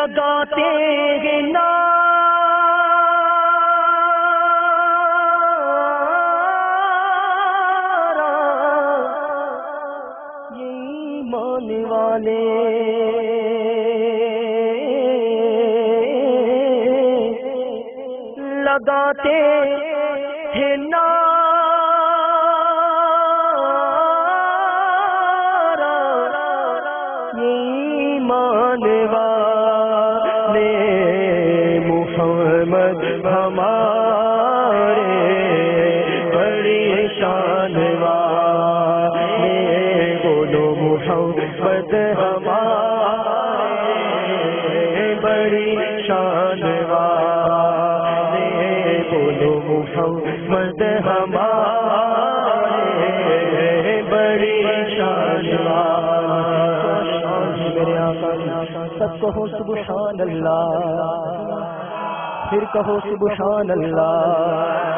لگاتے ہیں نعرہ یہ ایمان والے لگاتے ہیں نعرہ یہ ایمان والے محمد ہمارے بڑی شان والے بولو محمد ہمارے بڑی شان والے بولو محمد ہمارے بڑی شان سب کہو سبحان اللہ پھر کہو سبحان اللہ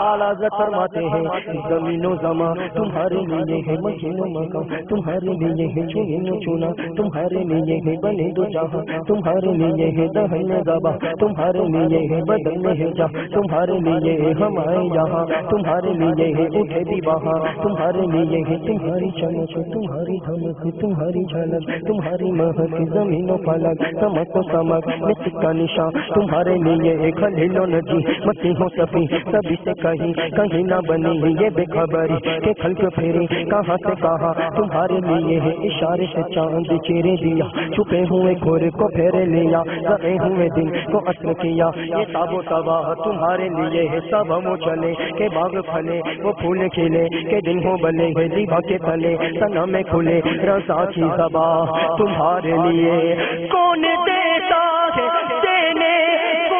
اعلیٰ حضرت فرماتے ہیں زمین و زمان تمہارے لیے ہے مکین و مکان تمہارے لیے ہے چنین و چنا تمہارے لیے ہے بنے دو جہاں تمہارے لیے ہے دہن زبا تمہارے لیے ہے بدن میں ہے جہاں تمہارے لیے ہے ہمارے یہاں تمہارے لیے ہے اٹھے بھی وہاں تمہارے لیے ہے تمہاری چمک تمہاری دھمک تمہاری جھلک تمہاری مہک زمین و فلک چمک و سمک مسک کا نشان تمہارے لیے ہے خلیل و نجی مسیح و صفی سبھی سے کہیں نہ بنی یہ بے خبری کہ خلق پھیری کہاں سے کہاں تمہارے لیے ہے اشارے سے چاند چیرے دیا چھپے ہوئے کھورے کو پھیرے لیا لگے ہوئے دن کو اثر کیا یہ تاب و تباہ تمہارے لیے ہے سب ہم چلے کہ باغ پھلے وہ پھول کھلے کہ دن ہو بلے ہے دیبا کے تلے سنا میں کھلے رضا کی زباں تمہارے لیے کون دیتا ہے دینے کو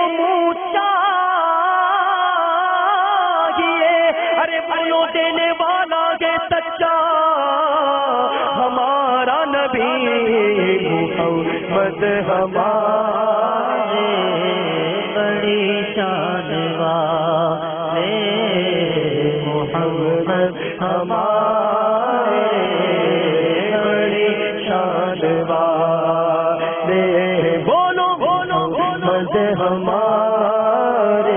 ارے بولو دینے والا ہے سچا ہمارا نبی محمد ہمارے بڑی شان والے محمد ہمارے بڑی شان والے بولو بولو محمد ہمارے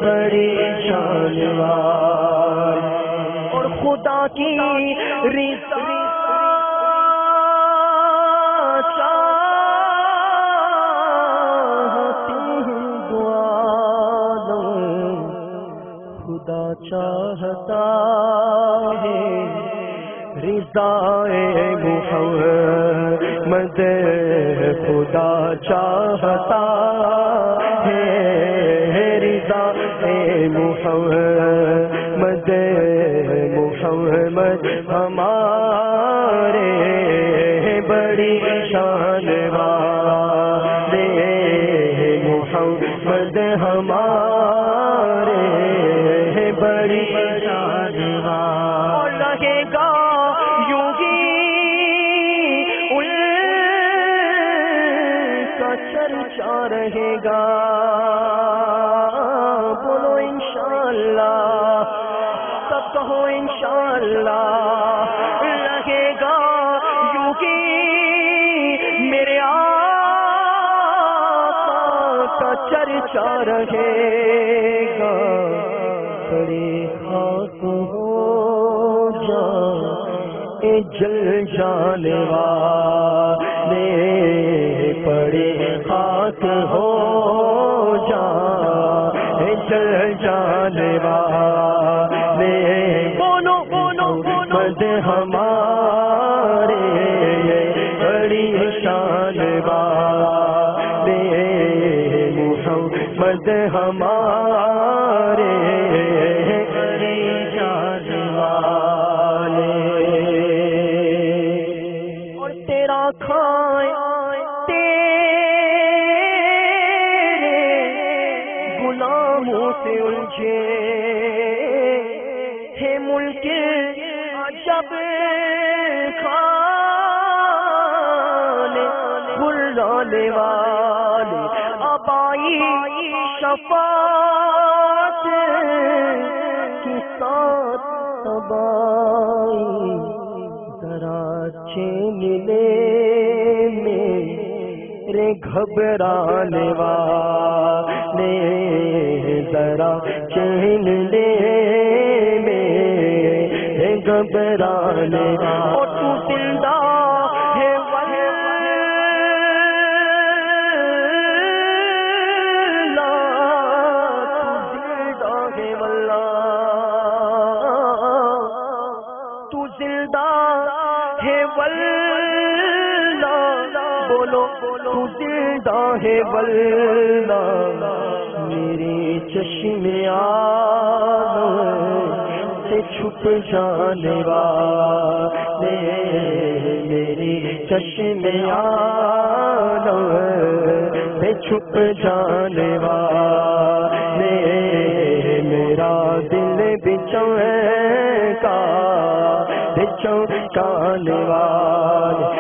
بڑی شان اور خدا کی رضا چاہتی دعا خدا چاہتا ہے رضا محمد خدا چاہتا ہے رضا محمد محمد ہمارے بڑی شان والے محمد ہمارے بڑی شان والے لگے گا یوں ہی ان کا چرچا رہے گا بولو انشاءاللہ سب کہو انشاءاللہ لگے گا یوں ہی میرے آقا کا چرچا رہے گا بڑے خاک ہو جائے جل جانے والے بڑے خاک ہو جائے جل جانے والے بولو بولو محمد ہمارے بڑی شان والے محمد ہمارے بڑی شان والے اور تیرا کھائے تیرے غلاموں سے الجھے ہے ملک عجب کھانے بلانے والے آبائی شفاعت کے ساتھ تبائی ذرا اچھے ملے میں رے گھبرانے والے ذرا چین لے میرے گھبرانے اور تو زندہ ہے ہے واللہ میرے چشمے آنکھ سے چھپ جانے والے میری چشمے آنکھ سے چھپ جانے والے میرا دل بچھوکانے والے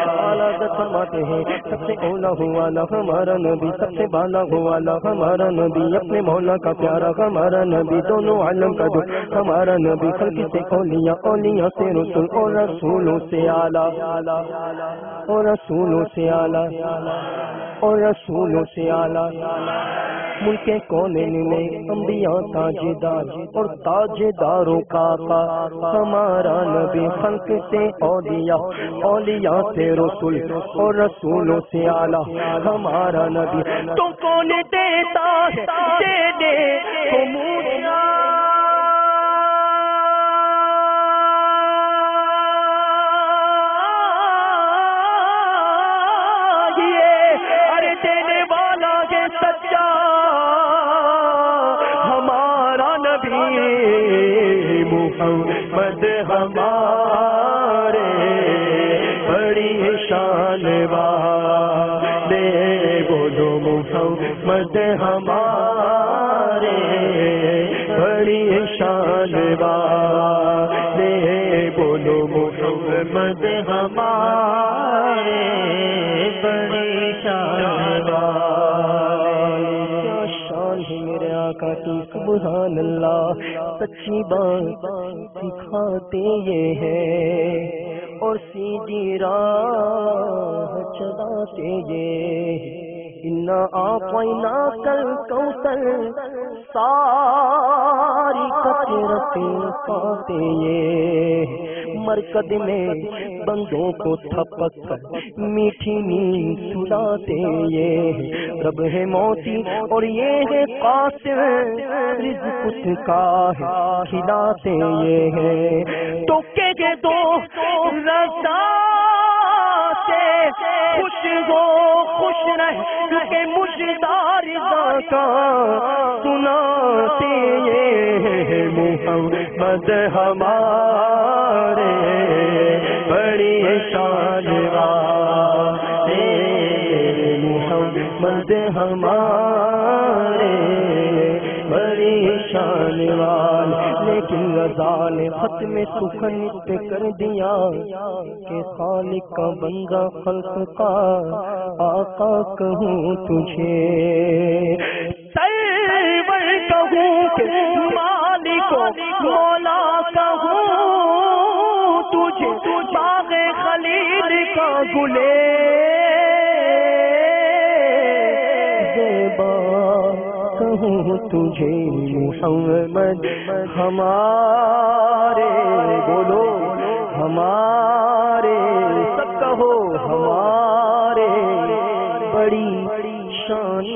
فرماتے ہیں سب سے اولا ہوا نا ہمارا نبی سب سے بالا ہوا نا ہمارا نبی اپنے مولا کا پیارا ہمارا نبی دونوں عالم کا جو ہمارا نبی خلق سے اولیاء اولیاء سے رسول اور رسولوں سے اعلیٰ اور رسولوں سے اعلیٰ اور رسولوں سے اعلیٰ ملک کونین میں انبیاء تاجدار اور تاجداروں کا ہمارا نبی خلق سے اولیاء اولیاء سے رسول اور رسولوں سے اعلیٰ ہمارا نبی تو کون دیتا ہے دے کو موسیٰ ارے دینے والا ہے سچا ہمارا نبی محمد ہمارے بڑی شان والے بولو محمد ہمارے بڑی شان والے بولو محمد ہمارے بڑی شان والے کیا شان ہے میرے آقا کی سبحان اللہ سچی بات سکھاتے یہ ہے اور سیدھی راہ چلاتے یہ انا آفینا کل کوثر ساری کثرتیں پاتے یہ مرکز میں بندوں کو تھپک کر میٹھی نیند سلاتے یہ رب ہے موتی اور یہ ہے قاسم رزق اس کا ہے کھلاتے یہ ہے تو کہ دو رضا سے خوش ہو خوش رہ کہ مجدار کا سناتے یہ محمد ہمارے بڑی شان والے محمد ہمارے بڑی شان والے لیکن رضا نے ختم سخن پہ کر دیا کہ خالق کا بندہ خلق کا آقا کہوں تجھے سرور کہوں کہ مالک مولا کہوں تجھے باغ خلیل کا گلے کہوں تجھے محمد ہمارے بولو ہمارے سب کہو ہمارے بڑی شان